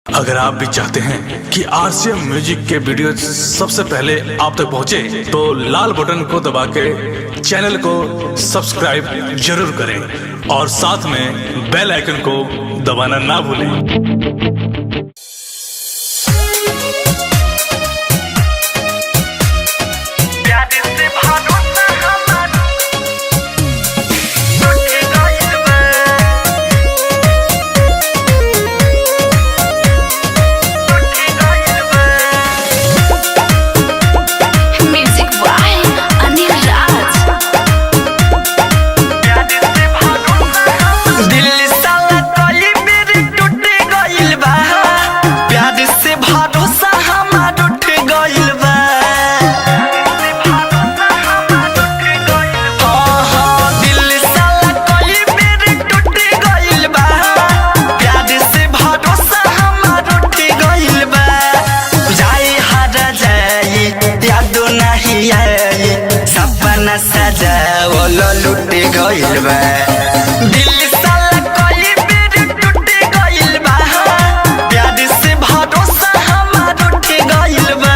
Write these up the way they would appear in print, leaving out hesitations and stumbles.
अगर आप भी चाहते हैं कि आरसीएम म्यूजिक के वीडियो सबसे पहले आप तक पहुंचे, तो लाल बटन को दबा के चैनल को सब्सक्राइब जरूर करें और साथ में बेल आइकन को दबाना ना भूलें। सजावलो लुटे गइल बा दिल साला कोई बेर टूटे गइल बा प्यार से भरोसा हमार उठ गइल बा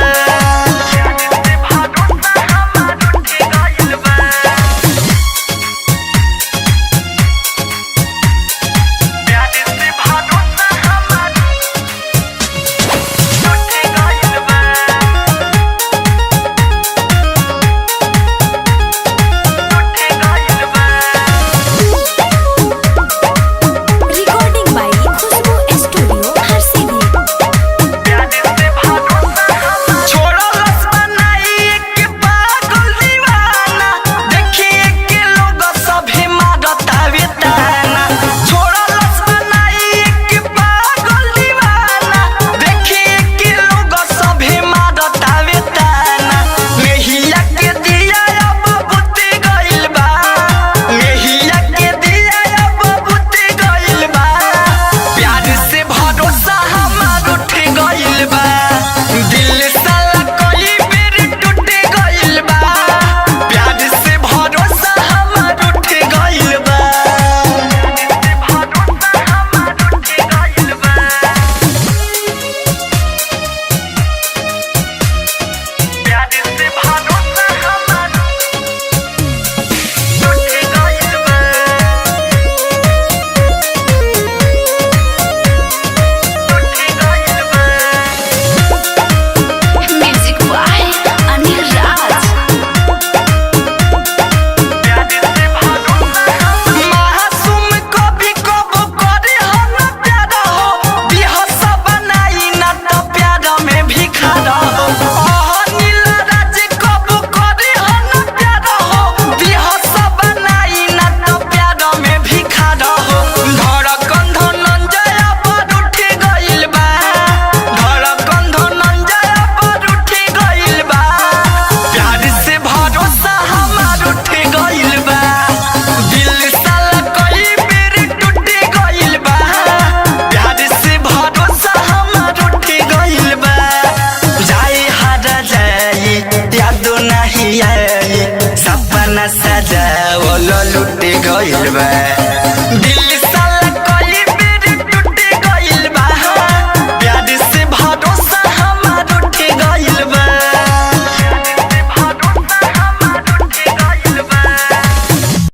सपना सजावलो लुटे गइल बा।